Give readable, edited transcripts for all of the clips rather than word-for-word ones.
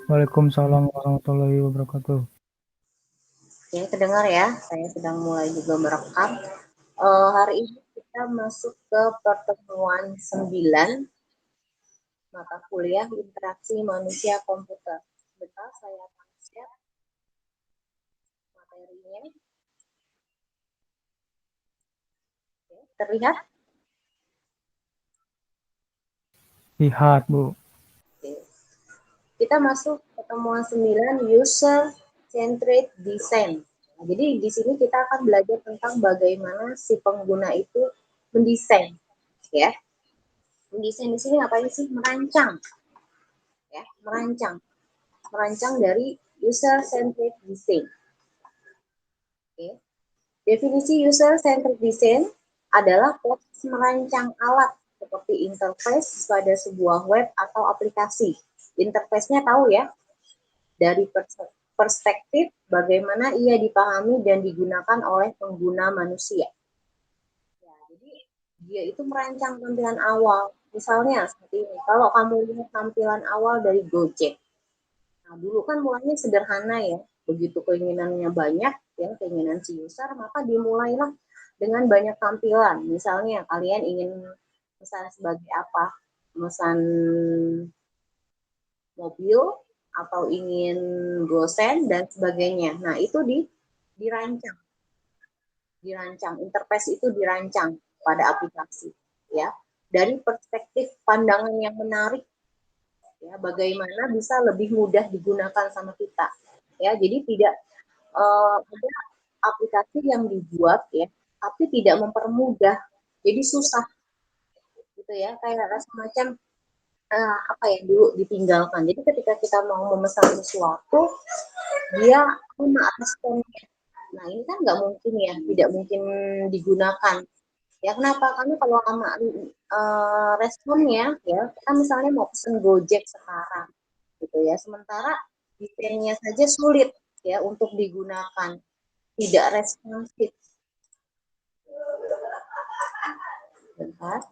Waalaikumsalam warahmatullahi wabarakatuh. Oke, kedengar ya, saya sedang mulai juga merekam. Hari ini kita masuk ke pertemuan 9 mata kuliah interaksi manusia komputer. Sebentar saya akan share materinya. Oke, terlihat? Lihat, Bu. Oke. Kita masuk pertemuan 9 user centered design. Nah, jadi di sini kita akan belajar tentang bagaimana si pengguna itu mendesain, ya. Mendesain di sini ngapain sih? Merancang, ya, merancang dari user centered design. Oke. Definisi user centered design adalah proses merancang alat seperti interface pada sebuah web atau aplikasi. Interface-nya tahu ya, dari perspektif bagaimana ia dipahami dan digunakan oleh pengguna manusia. Ya, jadi dia itu merancang tampilan awal. Misalnya seperti ini, kalau kamu lihat tampilan awal dari Gojek, nah, dulu kan mulanya sederhana ya, begitu keinginannya banyak, ya keinginan si user, maka dimulailah dengan banyak tampilan. Misalnya kalian ingin pesan sebagai apa? Pesan mobil atau ingin gosen dan sebagainya. Nah, itu dirancang, interface itu dirancang pada aplikasi, ya. Dari perspektif pandangan yang menarik, ya, bagaimana bisa lebih mudah digunakan sama kita, ya. Jadi tidak ada aplikasi yang dibuat ya, tapi tidak mempermudah, jadi susah gitu ya, kayak semacam apa ya, dulu ditinggalkan. Jadi ketika kita mau memesan sesuatu, dia lama responnya. Nah ini kan nggak mungkin ya, tidak mungkin digunakan. Ya kenapa? Karena kalau lama responnya, ya kita misalnya mau pesen Gojek sekarang, gitu ya. Sementara desainnya saja sulit ya untuk digunakan, tidak responsif. Bentar.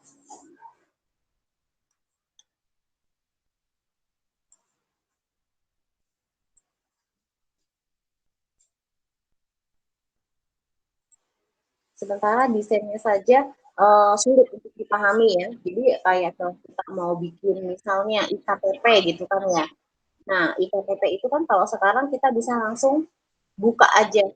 Sementara desainnya saja sulit untuk dipahami ya. Jadi kayak kalau kita mau bikin misalnya IKTP gitu kan ya. Nah, IKTP itu kan kalau sekarang kita bisa langsung buka aja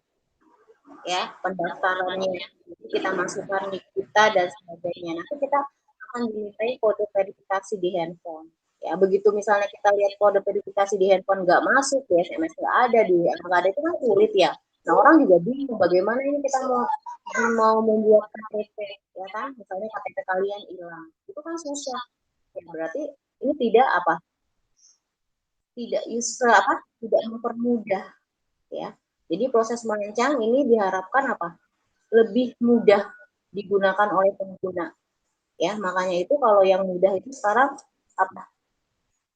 ya pendaftarannya. Jadi kita masukkan nik kita dan sebagainya. Nanti kita akan dimintai kode verifikasi di handphone. Ya, begitu misalnya kita lihat kode verifikasi di handphone nggak masuk, ya SMS nggak ada, di nggak ada, itu kan sulit ya. Nah, orang juga bingung bagaimana ini kita mau membuat KTP, ya kan? Misalnya KTP kalian hilang, itu kan susah. Ya, berarti ini tidak apa? Tidak user apa? Tidak mempermudah, ya. Jadi proses merancang ini diharapkan apa? Lebih mudah digunakan oleh pengguna, ya. Makanya itu kalau yang mudah itu sekarang apa?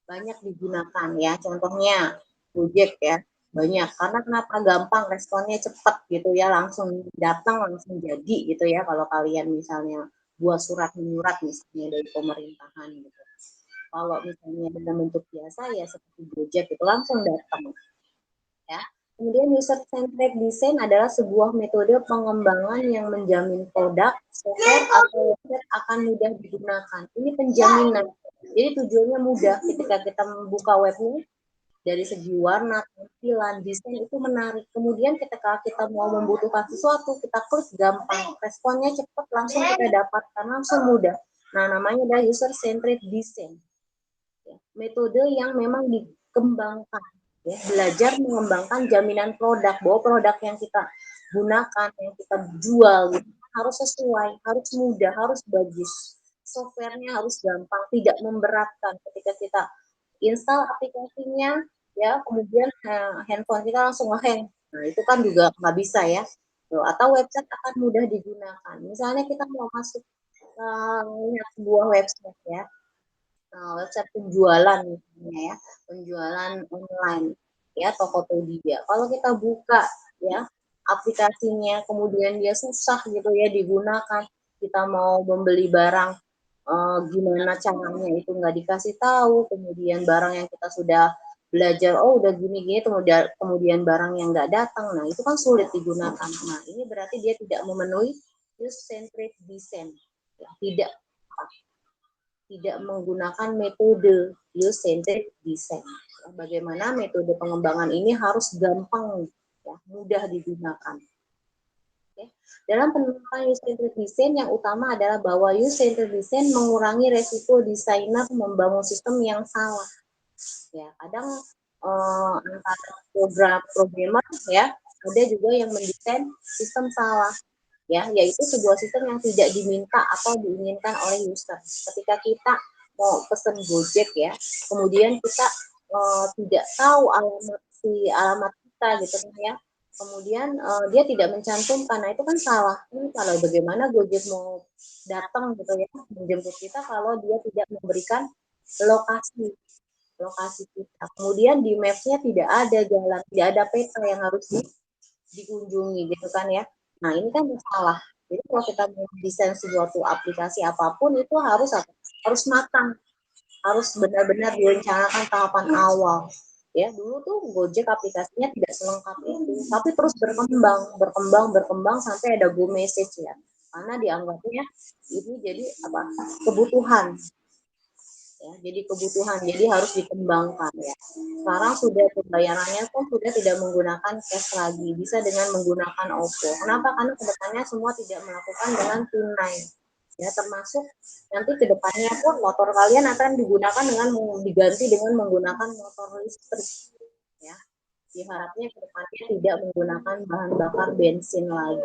Banyak digunakan ya. Contohnya Gojek ya, banyak. Karena kenapa? Gampang, responnya cepat gitu ya, langsung datang, langsung jadi gitu ya. Kalau kalian misalnya buat surat menyurat misalnya dari pemerintahan gitu. Kalau misalnya dalam bentuk biasa ya seperti Gojek itu langsung datang ya. Kemudian user centered design adalah sebuah metode pengembangan yang menjamin produk, software atau website akan mudah digunakan. Ini penjaminan. Jadi tujuannya mudah, ketika kita membuka webnya, dari segi warna, tampilan, desain itu menarik. Kemudian ketika kita mau membutuhkan sesuatu, kita klik gampang, responnya cepat, langsung kita dapatkan, langsung mudah. Nah, namanya adalah user centered design. Metode yang memang dikembangkan, ya, belajar mengembangkan jaminan produk, bahwa produk yang kita gunakan, yang kita jual gitu, harus sesuai, harus mudah, harus bagus, softwarenya harus gampang, tidak memberatkan. Ketika kita install aplikasinya, ya kemudian handphone kita langsung ngehang, nah itu kan juga nggak bisa ya. Atau website akan mudah digunakan, misalnya kita mau masuk sebuah website ya, website penjualan misalnya ya, penjualan online ya, Tokopedia. Kalau kita buka ya aplikasinya, kemudian dia susah gitu ya digunakan, kita mau membeli barang gimana caranya itu nggak dikasih tahu, kemudian barang yang kita sudah belajar, oh udah gini-gini, kemudian barang yang nggak datang, nah itu kan sulit digunakan. Nah ini berarti dia tidak memenuhi use-centered design, ya, tidak menggunakan metode use-centered design. Bagaimana metode pengembangan ini harus gampang, ya, mudah digunakan. Dalam penerapan user-centered design yang utama adalah bahwa user-centered design mengurangi resiko desainer membangun sistem yang salah. Ya, kadang antara programmer ya, ada juga yang mendesain sistem salah. Ya, yaitu sebuah sistem yang tidak diminta atau diinginkan oleh user. Ketika kita mau pesen Gojek ya, kemudian kita tidak tahu alamat kita gitu kan ya, kemudian dia tidak mencantumkan, nah itu kan salah. Ini kalau bagaimana Gojek mau datang gitu ya menjemput kita kalau dia tidak memberikan lokasi kita. Kemudian di mapsnya tidak ada jalan, tidak ada peta yang harus dikunjungi gitu kan ya. Nah ini kan salah. Jadi kalau kita mau desain suatu aplikasi apapun itu harus matang, harus benar-benar direncanakan tahapan awal. Ya, dulu tuh Gojek aplikasinya tidak selengkap itu, tapi terus berkembang sampai ada Go Message ya. Karena dianggapnya ini jadi apa? Kebutuhan. Ya, jadi kebutuhan, jadi harus dikembangkan ya. Sekarang sudah pembayarannya pun sudah tidak menggunakan cash lagi, bisa dengan menggunakan OVO. Kenapa? Karena kedepannya semua tidak melakukan dengan tunai. Ya, termasuk nanti kedepannya pun motor kalian akan digunakan diganti dengan menggunakan motor listrik. Ya, diharapnya kedepannya tidak menggunakan bahan bakar bensin lagi.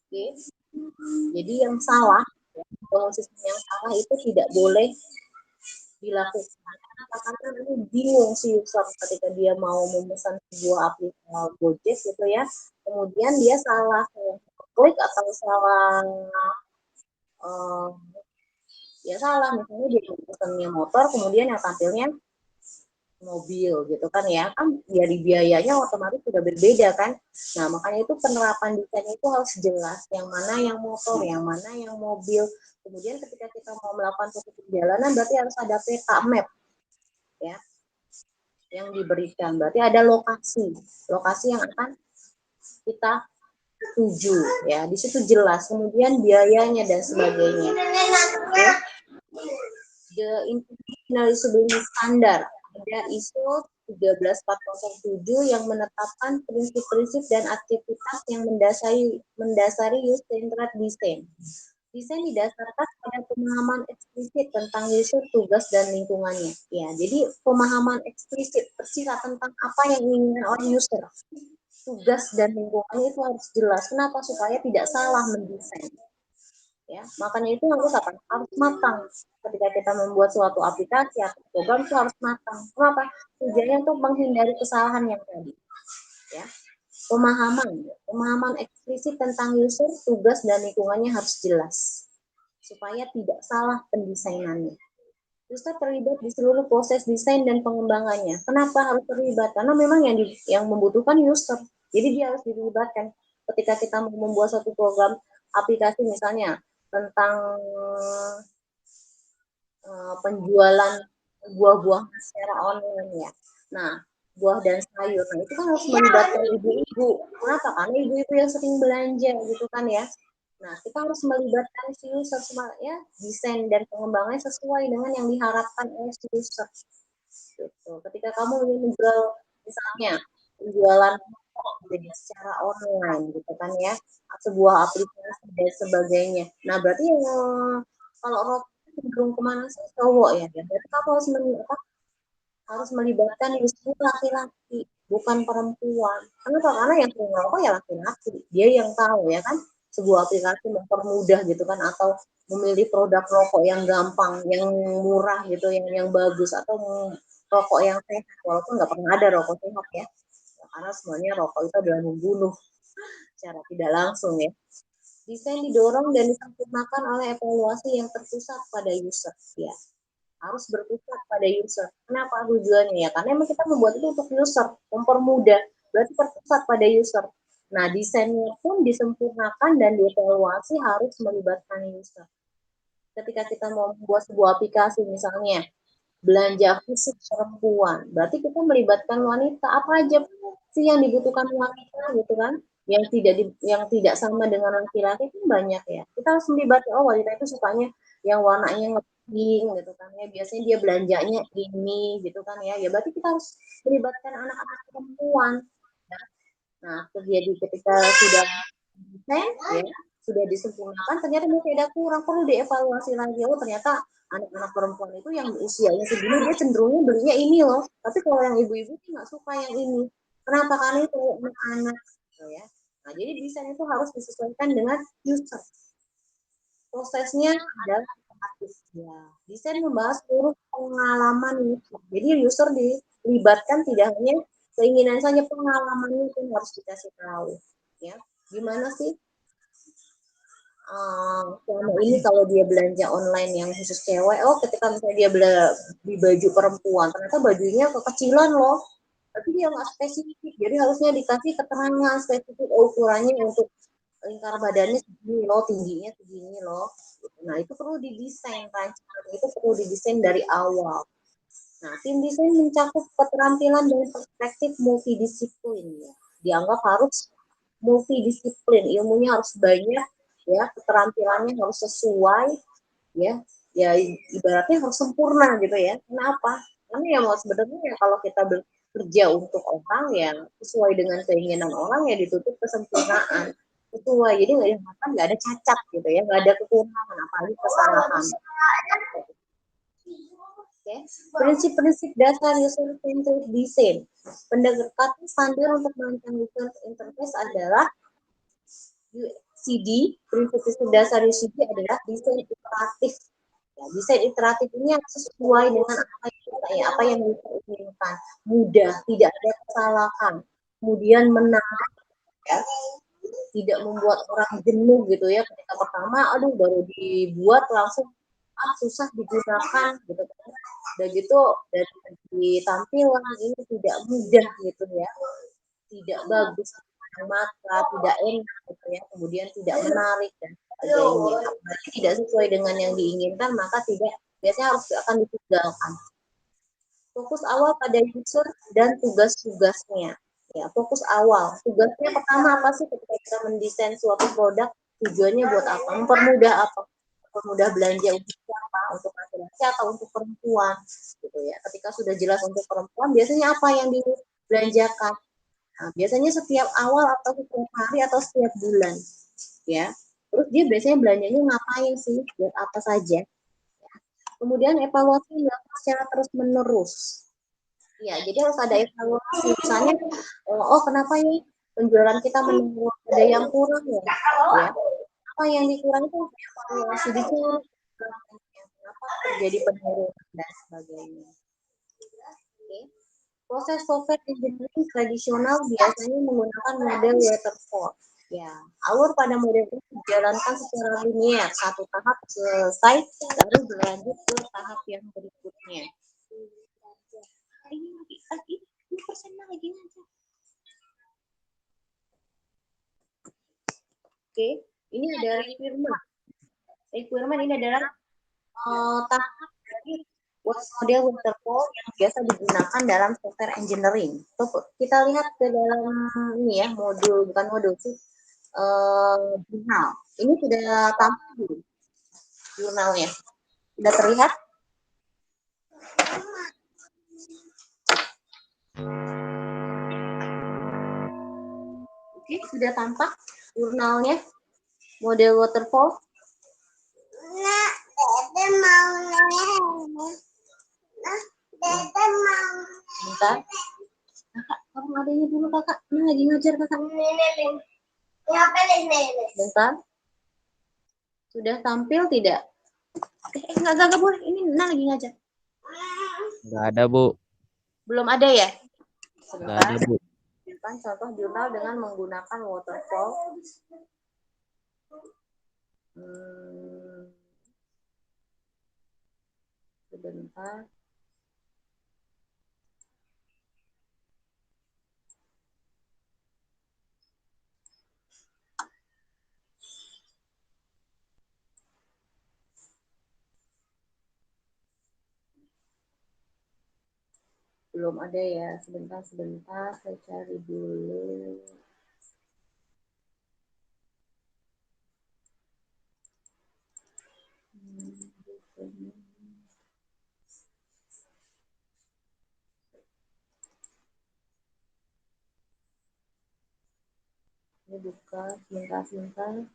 Oke, jadi yang salah, sistem yang salah itu tidak boleh dilakukan. Karena ini bingung si user ketika dia mau memesan sebuah aplikasi Gojek gitu ya, kemudian dia salah klik atau salah ya salah, misalnya dia pesannya motor kemudian yang tampilnya mobil gitu kan ya, kan dari biayanya otomatis sudah berbeda kan. Nah makanya itu penerapan desainnya itu harus jelas, yang mana yang motor, yang mana yang mobil. Kemudian ketika kita mau melakukan suatu perjalanan berarti harus ada peta map ya yang diberikan, berarti ada lokasi yang akan kita tuju ya, di situ jelas, kemudian biayanya dan sebagainya. Ya. The International Usability Standard ada ISO 13407 yang menetapkan prinsip-prinsip dan aktivitas yang mendasari user-centered design. Desain didasarkan pada pemahaman eksplisit tentang user, tugas, dan lingkungannya. Ya, jadi pemahaman eksplisit tersirat tentang apa yang diinginkan oleh user, tugas dan lingkungannya itu harus jelas. Kenapa? Supaya tidak salah mendesain. Ya, makanya itu harus matang. Ketika kita membuat suatu aplikasi atau program itu harus matang. Kenapa? Tujuannya untuk menghindari kesalahan yang tadi. Ya, pemahaman eksplisit tentang user, tugas, dan lingkungannya harus jelas supaya tidak salah pendesainannya. User terlibat di seluruh proses desain dan pengembangannya. Kenapa harus terlibat? Karena memang yang membutuhkan user. Jadi dia harus dilibatkan. Ketika kita mau membuat suatu program aplikasi misalnya tentang penjualan buah-buah secara online ya. Nah, buah dan sayur. Nah, itu kan harus melibatkan ibu-ibu. Kenapa? Karena ibu-ibu yang sering belanja gitu kan ya. Nah, kita harus melibatkan si user ya, desain dan pengembangannya sesuai dengan yang diharapkan oleh si user. Gitu. Ketika kamu ingin menjual misalnya penjualan jadi secara online gitu kan ya, sebuah aplikasi dan sebagainya. Nah, berarti kalau rokok cenderung kemana sih cowok ya, berarti kamu harus melibatkan justru laki-laki, bukan perempuan. Kenapa? Karena yang sering merokok ya laki-laki, dia yang tahu ya kan, sebuah aplikasi mempermudah gitu kan, atau memilih produk rokok yang gampang, yang murah gitu, yang bagus, atau rokok yang sehat, walaupun nggak pernah ada rokok sehat ya, karena semuanya rokok itu adalah membunuh secara tidak langsung ya. Desain didorong dan disempurnakan oleh evaluasi yang terpusat pada user ya, harus berpusat pada user. Kenapa tujuannya ya? Karena memang kita membuat itu untuk user, mempermudah, berarti terpusat pada user. Nah, desainnya pun disempurnakan dan dievaluasi harus melibatkan user. Ketika kita mau membuat sebuah aplikasi misalnya, belanja khusus perempuan. Berarti kita melibatkan wanita. Apa aja sih yang dibutuhkan wanita gitu kan? Yang tidak sama dengan laki-laki itu banyak ya. Kita harus melibatkan wanita itu sukanya yang warnanya ngepink gitu kan ya. Biasanya dia belanjanya ini gitu kan ya. Ya berarti kita harus melibatkan anak-anak perempuan. Ya. Nah, terjadi ketika sudah desain ya, sudah disempurnakan ternyata masih ada kurang, perlu dievaluasi lagi. Oh ternyata anak-anak perempuan itu yang usianya segini dia cenderungnya belinya ini loh, tapi kalau yang ibu-ibu sih nggak suka yang ini. Kenapa? Karena itu anak-anak gitu ya. Nah jadi desain itu harus disesuaikan dengan user. Prosesnya adalah aktif ya. Desain membahas seluruh pengalaman user. Jadi user dilibatkan tidak hanya keinginan saja, pengalamannya itu harus dikasih tahu ya. Gimana sih selama ini kalau dia belanja online yang khusus cewek, oh ketika misalnya dia beli baju perempuan, ternyata bajunya kekecilan loh, tapi dia nggak spesifik, jadi harusnya dikasih keterangan spesifik, oh, ukurannya untuk lingkar badannya segini loh, tingginya segini loh. Nah itu perlu didesain, rancangan itu perlu didesain dari awal. Nah tim desain mencakup keterampilan dan perspektif multidisiplin ya. Dianggap harus multidisiplin, ilmunya harus banyak ya, keterampilannya harus sesuai ya, ya ibaratnya harus sempurna gitu ya. Kenapa? Karena ya mau sebenarnya ya kalau kita bekerja untuk orang ya sesuai dengan keinginan orang ya ditutup kesempurnaan sesuai, jadi nggak ada cacat gitu ya, nggak ada kekurangan apalagi kesalahan. Okay. Prinsip-prinsip dasar user centered design. Pendekatan standar untuk merancang user interface adalah CD. Prinsip-prinsip dasar UCD adalah desain iteratif. Ya, desain iteratif ini yang sesuai dengan apa yang kita inginkan, mudah, tidak ada kesalahan, kemudian menarik, ya, tidak membuat orang jenuh gitu ya. Ketika pertama, aduh baru dibuat langsung susah digunakan gitu kan. Dan gitu dari segi tampilan ini tidak mudah gitu ya, tidak bagus mata, tidak enak gitu ya, kemudian tidak menarik dan sebagainya. Apalagi tidak sesuai dengan yang diinginkan, maka tidak, biasanya harus akan ditinggalkan. Fokus awal pada user dan tugas-tugasnya. Ya, fokus awal. Tugasnya pertama apa sih ketika kita mendesain suatu produk? Tujuannya buat apa? Mempermudah apa? Mempermudah belanja untuk siapa? Untuk laki-laki atau untuk perempuan? Gitu ya. Ketika sudah jelas untuk perempuan, biasanya apa yang dibelanjakan? Nah, biasanya setiap awal atau setiap hari atau setiap bulan, ya. Terus dia biasanya belanjanya ngapain sih? Buat apa saja? Kemudian evaluasi dilakukan secara terus menerus. Ya, jadi harus ada evaluasi. Misalnya, oh kenapa ini penjualan kita menurun, ada yang kurang ya? Ya, apa yang dikurangi itu evaluasi dicek. Kenapa terjadi penurunan dan sebagainya. Oke. Proses software engineering tradisional biasanya menggunakan model waterfall. Ya, alur pada model ini dijalankan secara linear, satu tahap selesai, lalu berlanjut ke tahap yang berikutnya. Ini persennya lagi ngajar. Oke, ini ada requirement ini adalah tahap dari model waterfall yang biasa digunakan dalam software engineering. Kita lihat ke dalam ini ya, bukan modul sih, jurnal. Ini sudah tampil jurnalnya. Sudah terlihat? Oke, sudah tampak jurnalnya, model waterfall. Nah, Dede mau bentar. Kakak, kamu adanya dulu kakak. Ini lagi ngajar kakak. Bentar. Sudah tampil tidak? Enggak boleh. Ini Nina lagi ngajar. Enggak ada, Bu. Belum ada ya? Enggak ada, Bu. Contoh jurnal dengan menggunakan waterfall. Sebentar. Belum ada ya, sebentar saya cari dulu. Ini buka sebentar. Sebentar.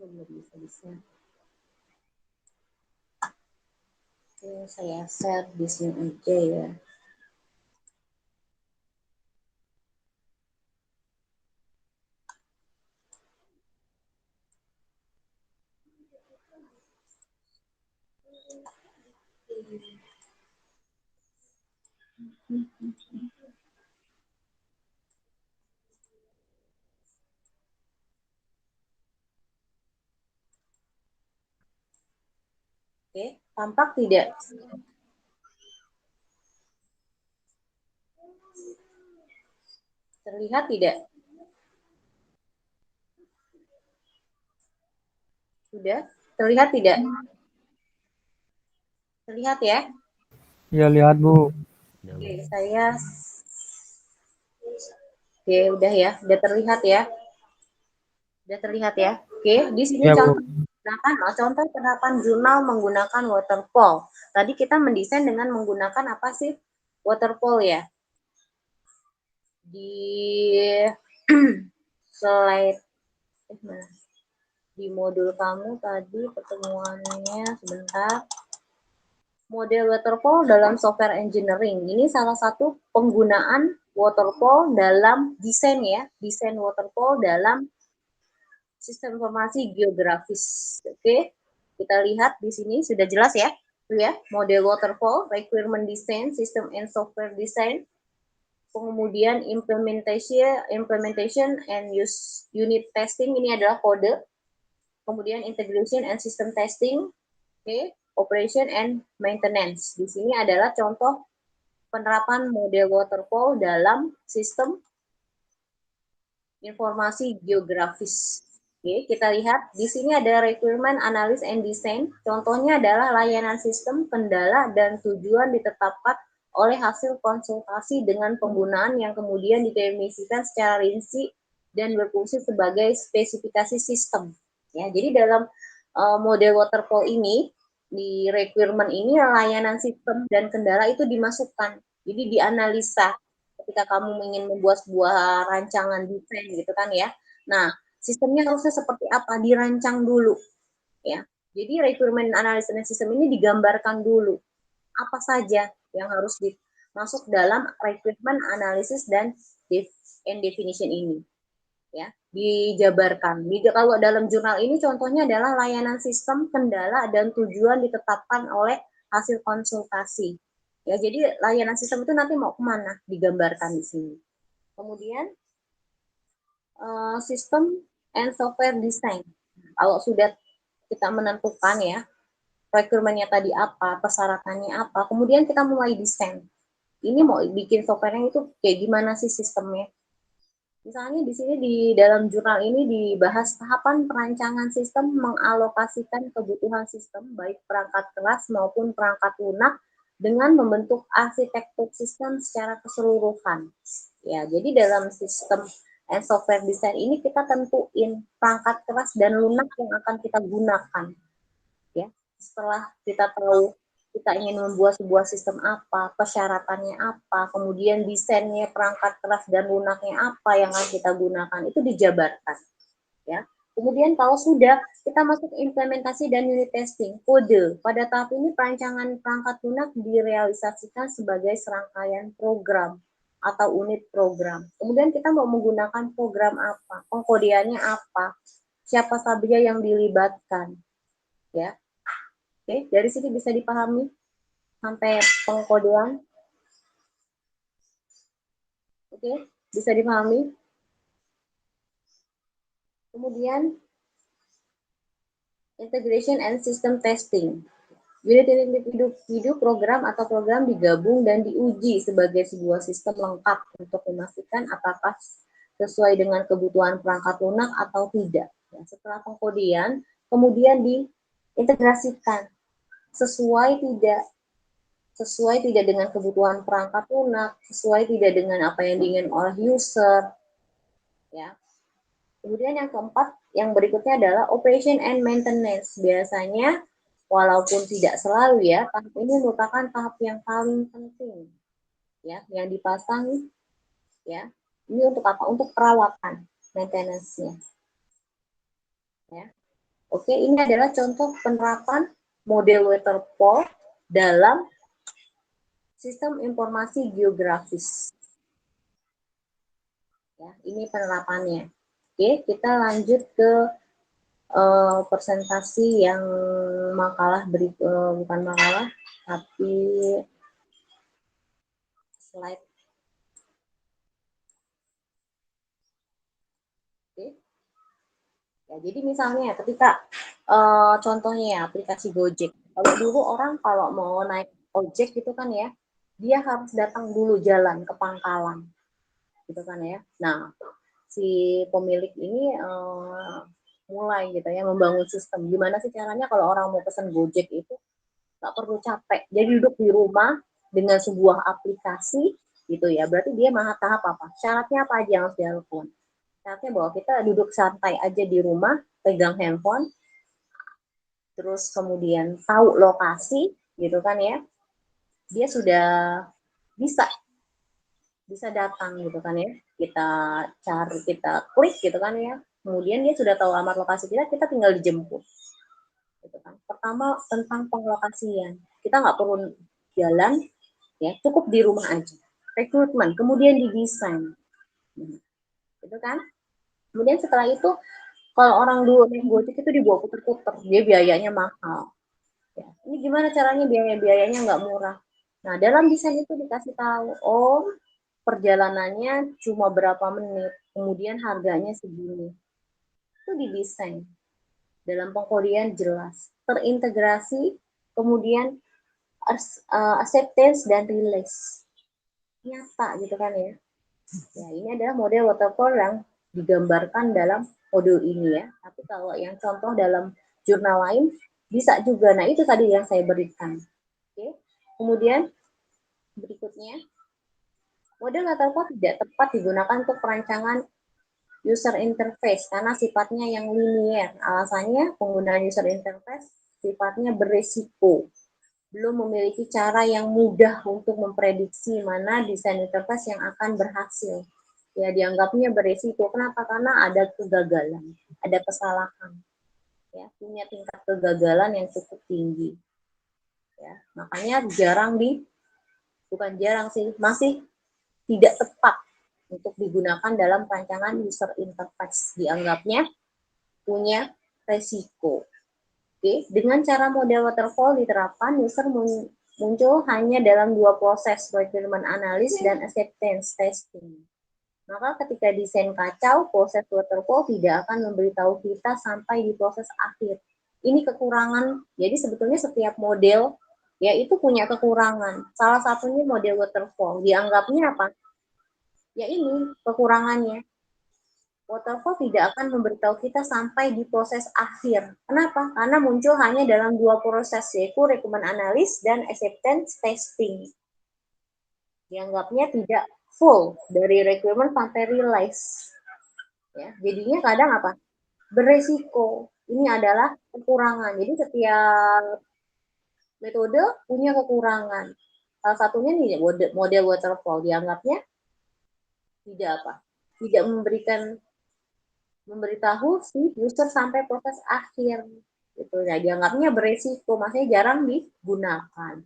Belum bisa. Oke, saya share di sini aja ya. Oke, tampak tidak? Terlihat tidak? Sudah? Terlihat tidak? Terlihat ya? Ya lihat Bu. Oke, Oke, udah ya. Udah terlihat ya? Udah terlihat ya? Oke, di sini Ya Bu. contoh penerapan jurnal menggunakan waterfall. Tadi kita mendesain dengan menggunakan apa sih? Waterfall ya. Di slide di modul kamu tadi pertemuannya sebentar. Model waterfall dalam software engineering. Ini salah satu penggunaan waterfall dalam desain ya. Desain waterfall dalam sistem informasi geografis. Oke. Kita lihat di sini sudah jelas ya. Ya, model waterfall, requirement design, system and software design, kemudian implementation and use unit testing, ini adalah kode, kemudian integration and system testing, operation and maintenance. Di sini adalah contoh penerapan model waterfall dalam sistem informasi geografis. Kita lihat di sini ada requirement analysis and design. Contohnya adalah layanan sistem, kendala, dan tujuan ditetapkan oleh hasil konsultasi dengan penggunaan yang kemudian didefinisikan secara rinci dan berfungsi sebagai spesifikasi sistem. Ya, jadi dalam model waterfall ini, di requirement ini layanan sistem dan kendala itu dimasukkan. Jadi dianalisa ketika kamu ingin membuat sebuah rancangan desain gitu kan ya. Nah, sistemnya harusnya seperti apa? Dirancang dulu ya. Jadi requirement analysis dan sistem ini digambarkan dulu. Apa saja yang harus masuk dalam requirement analysis dan definition ini. Ya, dijabarkan. Kalau dalam jurnal ini contohnya adalah layanan sistem, kendala, dan tujuan ditetapkan oleh hasil konsultasi. Ya, jadi layanan sistem itu nanti mau kemana? Digambarkan di sini. Kemudian sistem and software design. Kalau sudah kita menentukan ya requirement-nya tadi apa, persyaratannya apa, kemudian kita mulai desain. Ini mau bikin software-nya itu kayak gimana sih sistemnya? Misalnya di sini di dalam jurnal ini dibahas tahapan perancangan sistem mengalokasikan kebutuhan sistem baik perangkat keras maupun perangkat lunak dengan membentuk arsitektur sistem secara keseluruhan. Ya, jadi dalam sistem and software design ini kita tentuin perangkat keras dan lunak yang akan kita gunakan. Ya, setelah kita tahu kita ingin membuat sebuah sistem apa, persyaratannya apa, kemudian desainnya, perangkat keras dan lunaknya apa yang akan kita gunakan, itu dijabarkan. Ya. Kemudian kalau sudah, kita masuk implementasi dan unit testing. Kode. Pada tahap ini perancangan perangkat lunak direalisasikan sebagai serangkaian program atau unit program. Kemudian kita mau menggunakan program apa? Pengkodeannya apa? Siapa saja yang dilibatkan? Ya. Oke, dari sini bisa dipahami sampai pengkodean. Oke, bisa dipahami. Kemudian integration and system testing. Unit individu program atau program digabung dan diuji sebagai sebuah sistem lengkap untuk memastikan apakah sesuai dengan kebutuhan perangkat lunak atau tidak. Ya, setelah pengkodean, kemudian diintegrasikan sesuai tidak dengan kebutuhan perangkat lunak, sesuai tidak dengan apa yang diinginkan oleh user. Ya. Kemudian yang keempat, yang berikutnya adalah operation and maintenance. Biasanya, walaupun tidak selalu ya, tahap ini merupakan tahap yang paling penting. Ya, yang dipasang ya. Ini untuk apa? Untuk perawatan, maintenance-nya. Ya. Oke, ini adalah contoh penerapan model waterfall dalam sistem informasi geografis. Ya, ini penerapannya. Oke, kita lanjut ke presentasi yang makalah bukan makalah, tapi slide. Oke. Ya, jadi misalnya ketika contohnya ya aplikasi Gojek. Kalau dulu orang kalau mau naik ojek gitu kan ya, dia harus datang dulu jalan ke pangkalan, gitu kan ya. Nah, si pemilik ini mulai gitu ya membangun sistem. Gimana sih caranya kalau orang mau pesan Gojek itu nggak perlu capek. Dia duduk di rumah dengan sebuah aplikasi gitu ya. Berarti dia tahap apa? Syaratnya apa aja yang harus dia lakukan? Syaratnya bahwa kita duduk santai aja di rumah, pegang handphone, terus kemudian tahu lokasi gitu kan ya. Dia sudah bisa datang gitu kan ya. Kita cari, kita klik gitu kan ya. Kemudian dia sudah tahu alamat lokasi kita tinggal dijemput. Gitu kan. Pertama tentang penglokasian. Kita nggak perlu jalan, ya cukup di rumah aja. Rekrutmen, kemudian didesain. Gitu kan. Kemudian setelah itu, kalau orang dulu naik Gojek itu dibawa puter-puter, dia biayanya mahal. Ya. Ini gimana caranya biayanya nggak murah? Nah, dalam desain itu dikasih tahu, oh perjalanannya cuma berapa menit, kemudian harganya segini. Itu didesain. Dalam pengkodean jelas, terintegrasi, kemudian acceptance dan release. Nyata gitu kan ya. Ya, ini adalah model waterfall yang digambarkan dalam modul ini ya. Tapi kalau yang contoh dalam jurnal lain bisa juga. Nah, itu tadi yang saya berikan. Oke. Kemudian berikutnya, model waterfall tidak tepat digunakan untuk perancangan user interface karena sifatnya yang linier. Alasannya penggunaan user interface sifatnya beresiko. Belum memiliki cara yang mudah untuk memprediksi mana desain interface yang akan berhasil. Ya, dianggapnya beresiko. Kenapa? Karena ada kegagalan, ada kesalahan. Ya, punya tingkat kegagalan yang cukup tinggi. Ya, makanya bukan jarang sih, masih tidak tepat untuk digunakan dalam perancangan user interface. Dianggapnya punya resiko. Oke, dengan cara model waterfall diterapkan, user muncul hanya dalam dua proses, requirement analysis dan acceptance testing. Maka ketika desain kacau, proses waterfall tidak akan memberitahu kita sampai di proses akhir. Ini kekurangan, jadi sebetulnya setiap model ya itu punya kekurangan. Salah satunya model waterfall, dianggapnya apa? Ya ini kekurangannya. Waterfall tidak akan memberitahu kita sampai di proses akhir. Kenapa? Karena muncul hanya dalam dua proses, yaitu requirement analysis dan acceptance testing. Dianggapnya tidak full dari requirement sampai realize. Ya, jadinya kadang apa? Beresiko. Ini adalah kekurangan. Jadi setiap metode punya kekurangan. Salah satunya nih model waterfall dianggapnya tidak memberikan memberitahu si user sampai proses akhir. Gitu. Nah, dianggapnya beresiko, makanya jarang digunakan.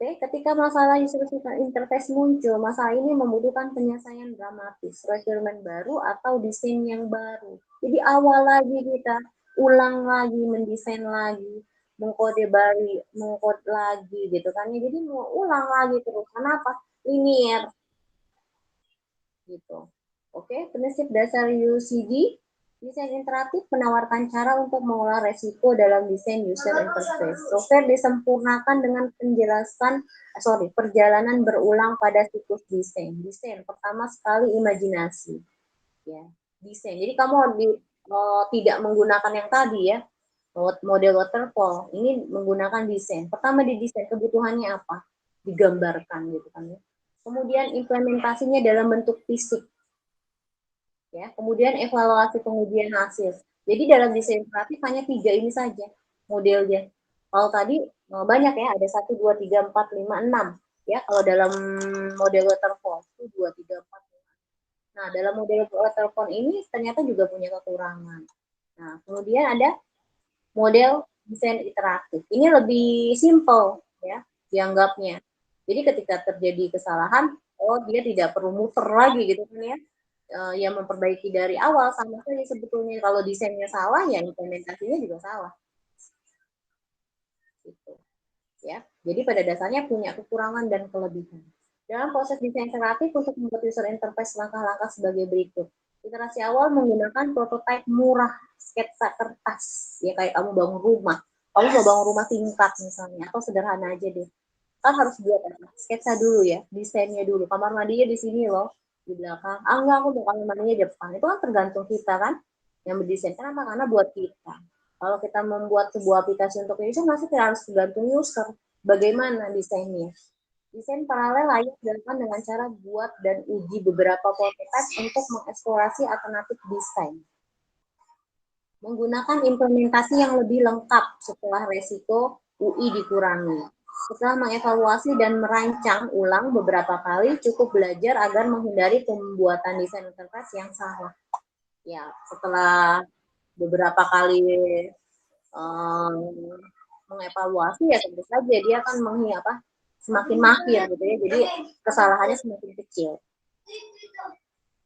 Oke, ketika masalah user interface muncul, masalah ini membutuhkan penyelesaian dramatis, requirement baru atau desain yang baru. Jadi awal lagi kita ulang lagi, mendesain lagi, mengkode baru, mengkode lagi gitu kan. Jadi mau ulang lagi terus. Kenapa? Linear gitu. Oke, prinsip dasar UCD, desain interaktif menawarkan cara untuk mengolah resiko dalam desain user interface. Software disempurnakan dengan perjalanan berulang pada siklus desain. Desain pertama sekali imajinasi, ya, desain. Jadi kamu tidak menggunakan yang tadi ya, model waterfall. Ini menggunakan desain. Pertama di desain kebutuhannya apa, digambarkan gitu kan ya. Kemudian implementasinya dalam bentuk fisik. Ya, kemudian evaluasi pengujian hasil. Jadi dalam desain interaktif hanya 3 ini saja modelnya. Kalau tadi banyak ya, ada 1, 2, 3, 4, 5, 6. Ya, kalau dalam model waterfall itu 2, 3, 4, 5. Nah, dalam model waterfall ini ternyata juga punya kekurangan. Nah, kemudian ada model desain interaktif. Ini lebih simple ya dianggapnya. Jadi ketika terjadi kesalahan, dia tidak perlu muter lagi gitu kan ya. Yang memperbaiki dari awal sama saja sebetulnya. Kalau desainnya salah, ya implementasinya juga salah. Gitu. Ya. Jadi pada dasarnya punya kekurangan dan kelebihan. Dalam proses desain interaktif untuk membuat user interface langkah-langkah sebagai berikut. Iterasi awal menggunakan prototipe murah, sketsa kertas, ya kayak kamu bangun rumah. Kamu mau bangun rumah tingkat misalnya, atau sederhana aja deh. Kan harus buat apa? Sketsa dulu ya, desainnya dulu. Kamar mandinya di sini loh, di belakang. Enggak, aku mau kamar mandinya di depan. Itu kan tergantung kita kan, yang mendesain. Kenapa? Karena buat kita. Kalau kita membuat sebuah aplikasi untuk user, masih harus tergantung user. Bagaimana desainnya? Desain paralel layak dilakukan dengan cara buat dan uji beberapa prototipe untuk mengeksplorasi alternatif desain. Menggunakan implementasi yang lebih lengkap setelah resiko UI dikurangi. Setelah mengevaluasi dan merancang ulang beberapa kali, cukup belajar agar menghindari pembuatan desain interface yang salah. Ya, setelah beberapa kali mengevaluasi ya tentu saja dia akan semakin mahir gitu ya, jadi kesalahannya semakin kecil.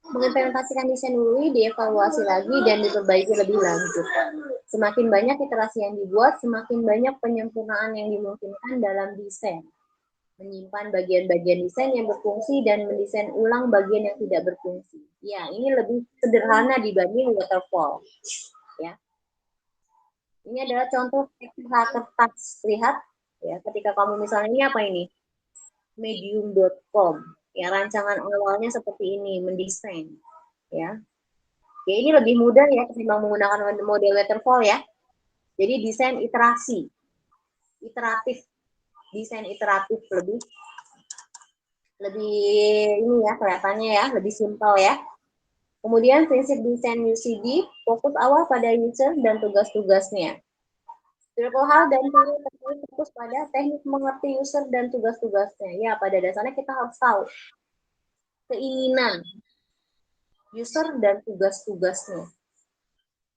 Mengimplementasikan desain UI dievaluasi lagi dan diperbaiki lebih lanjut. Semakin banyak iterasi yang dibuat, semakin banyak penyempurnaan yang dimungkinkan dalam desain. Menyimpan bagian-bagian desain yang berfungsi dan mendesain ulang bagian yang tidak berfungsi. Ya, ini lebih sederhana dibanding waterfall. Ya. Ini adalah contoh kertas. Lihat, ya, ketika kamu misalnya ini apa ini? Medium.com. Ya, rancangan awalnya seperti ini, mendesain. Ya. Ya, ini lebih mudah ya ketimbang menggunakan model waterfall ya. Jadi desain iteratif, desain iteratif lebih ini ya kelihatannya ya, lebih simpel ya. Kemudian prinsip desain UCD, fokus awal pada user dan tugas-tugasnya. Beberapa hal dan cara terkait fokus pada teknik mengerti user dan tugas-tugasnya. Ya, pada dasarnya kita harus tahu keinginan user dan tugas-tugasnya.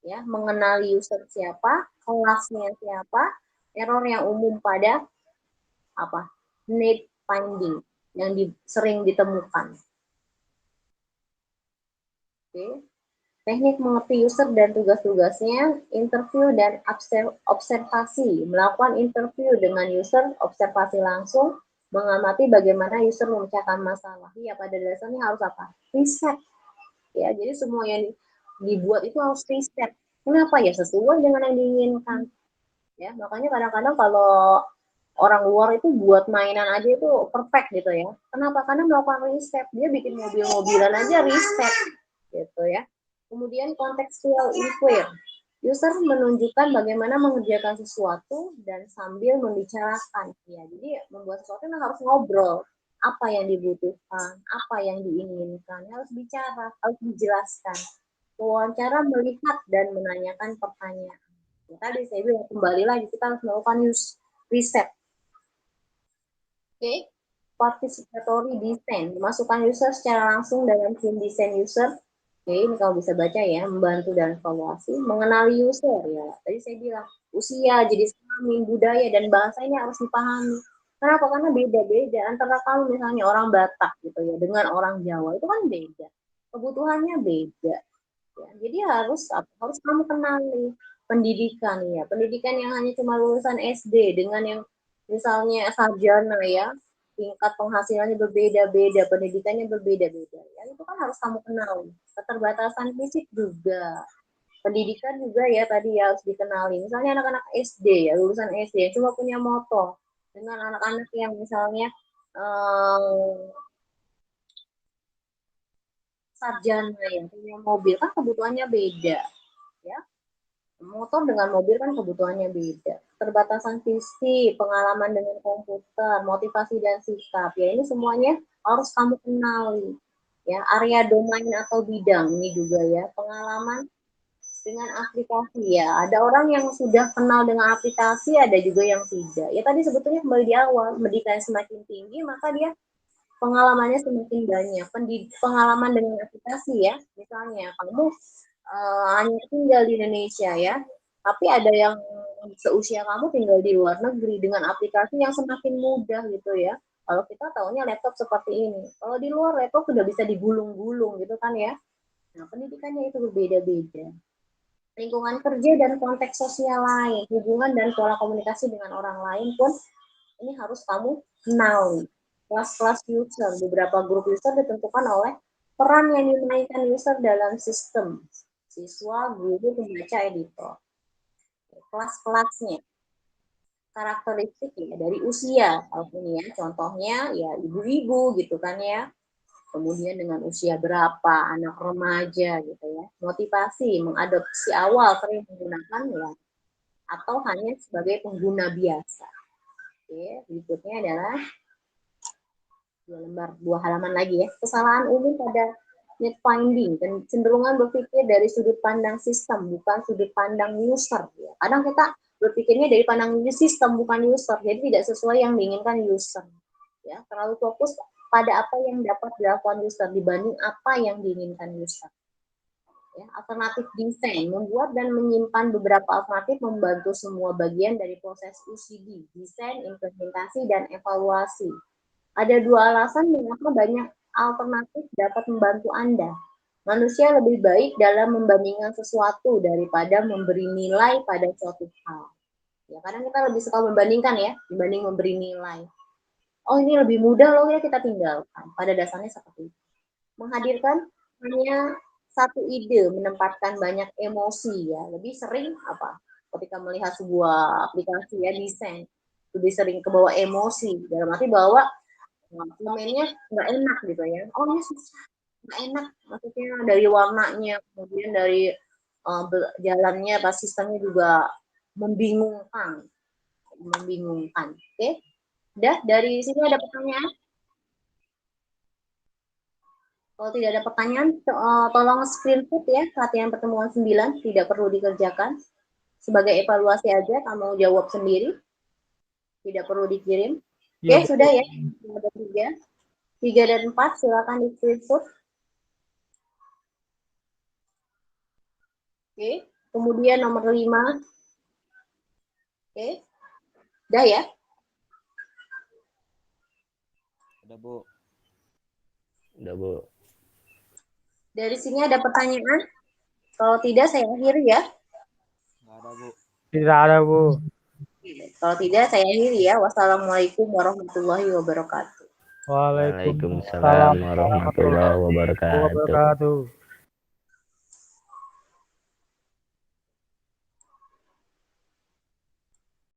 Ya, mengenali user siapa, kelasnya siapa, error yang umum pada apa? Need finding yang sering ditemukan. Oke. Teknik mengerti user dan tugas-tugasnya, interview dan observasi. Melakukan interview dengan user, observasi langsung, mengamati bagaimana user memecahkan masalah. Ya, pada dasarnya harus apa? Riset. Ya, jadi semua yang dibuat itu harus riset. Kenapa ya? Sesuai dengan yang diinginkan. Ya, makanya kadang-kadang kalau orang luar itu buat mainan aja itu perfect gitu ya. Kenapa? Karena melakukan riset. Dia bikin mobil-mobilan aja riset. Gitu ya. Kemudian contextual inquiry. User menunjukkan bagaimana mengerjakan sesuatu dan sambil membicarakan. Ya, jadi membuat sesuatu harus ngobrol. Apa yang dibutuhkan, apa yang diinginkan, harus bicara, harus dijelaskan. Wawancara melihat dan menanyakan pertanyaan. Ya, tadi saya bilang kembali lagi kita harus melakukan riset. Participatory design, memasukkan user secara langsung dalam tim desain user Oke, ini kalau bisa baca ya, membantu dan evaluasi, mengenali user ya. Tadi saya bilang, usia, jenis kelamin, budaya, dan bahasanya harus dipahami. Kenapa? Karena beda-beda antara kamu misalnya orang Batak gitu ya, dengan orang Jawa itu kan beda. Kebutuhannya beda. Ya. Jadi harus kamu kenali pendidikan ya. Pendidikan yang hanya cuma lulusan SD dengan yang misalnya sarjana ya, tingkat penghasilannya berbeda-beda, pendidikannya berbeda-beda. Ya, itu kan harus kamu kenal. Keterbatasan fisik juga. Pendidikan juga ya tadi ya harus dikenali. Misalnya anak-anak SD ya, lulusan SD yang cuma punya motor dengan anak-anak yang misalnya sarjana yang punya mobil kan kebutuhannya beda ya. Motor dengan mobil kan kebutuhannya beda. Keterbatasan fisik, pengalaman dengan komputer, motivasi dan sikap. Ya ini semuanya harus kamu kenali. Ya, area domain atau bidang ini juga ya. Pengalaman dengan aplikasi ya. Ada orang yang sudah kenal dengan aplikasi, ada juga yang tidak. Ya tadi sebetulnya kembali di awal, pendidikan semakin tinggi, maka dia pengalamannya semakin banyak. Pengalaman dengan aplikasi ya. Misalnya kamu hanya tinggal di Indonesia ya, tapi ada yang seusia kamu tinggal di luar negeri dengan aplikasi yang semakin mudah gitu ya. Kalau kita tahunya laptop seperti ini, kalau di luar laptop sudah bisa digulung-gulung gitu kan ya. Nah, pendidikannya itu berbeda-beda. Lingkungan kerja dan konteks sosial lain, hubungan dan pola komunikasi dengan orang lain pun ini harus kamu kenali. Kelas-kelas user, beberapa grup user ditentukan oleh peran yang dimainkan user dalam sistem. Siswa, guru, pembaca, editor. Kelas-kelasnya, karakteristik ya dari usia. Kalau ini ya, contohnya ya ibu-ibu gitu kan ya. Kemudian dengan usia berapa, anak remaja gitu ya. Motivasi, mengadopsi awal sering menggunakan ya, atau hanya sebagai pengguna biasa. Oke, berikutnya adalah dua halaman lagi ya. Kesalahan umum pada need finding dan cenderungan berpikir dari sudut pandang sistem bukan sudut pandang user. Ya. Kadang kita berpikirnya dari pandang sistem bukan user, jadi tidak sesuai yang diinginkan user. Ya, terlalu fokus pada apa yang dapat dilakukan user dibanding apa yang diinginkan user. Ya, alternatif desain membuat dan menyimpan beberapa alternatif membantu semua bagian dari proses UCD, desain, implementasi, dan evaluasi. Ada dua alasan mengapa banyak alternatif dapat membantu Anda. Manusia lebih baik dalam membandingkan sesuatu daripada memberi nilai pada suatu hal. Ya, kadang kita lebih suka membandingkan ya, dibanding memberi nilai. Oh ini lebih mudah loh ya kita tinggalkan. Pada dasarnya seperti itu. Menghadirkan hanya satu ide, menempatkan banyak emosi ya. Lebih sering apa? Ketika melihat sebuah aplikasi ya desain, lebih sering kebawa emosi. Dalam arti bahwa komennya nggak enak gitu ya. Oh ini susah, nggak enak. Maksudnya dari warnanya, kemudian dari jalannya, pas sistemnya juga membingungkan. Membingungkan. Oke? Udah, dari sini ada pertanyaan? Kalau tidak ada pertanyaan, tolong screenshot ya latihan pertemuan 9, tidak perlu dikerjakan. Sebagai evaluasi aja, kamu jawab sendiri. Tidak perlu dikirim. Oke, Iya, sudah ya. Ada 3. 3 dan 4, silakan di screenshot. Oke, kemudian nomor 5. Oke, udah ya. Udah, Bu. Udah, Bu. Dari sini ada pertanyaan? Kalau tidak, saya akhiri ya. Nggak ada, Bu. tidak ada, Bu. Kalau tidak, saya akhiri ya. Wassalamualaikum warahmatullahi wabarakatuh. Waalaikumsalam Waalaikumsalam warahmatullahi wabarakatuh. wabarakatuh.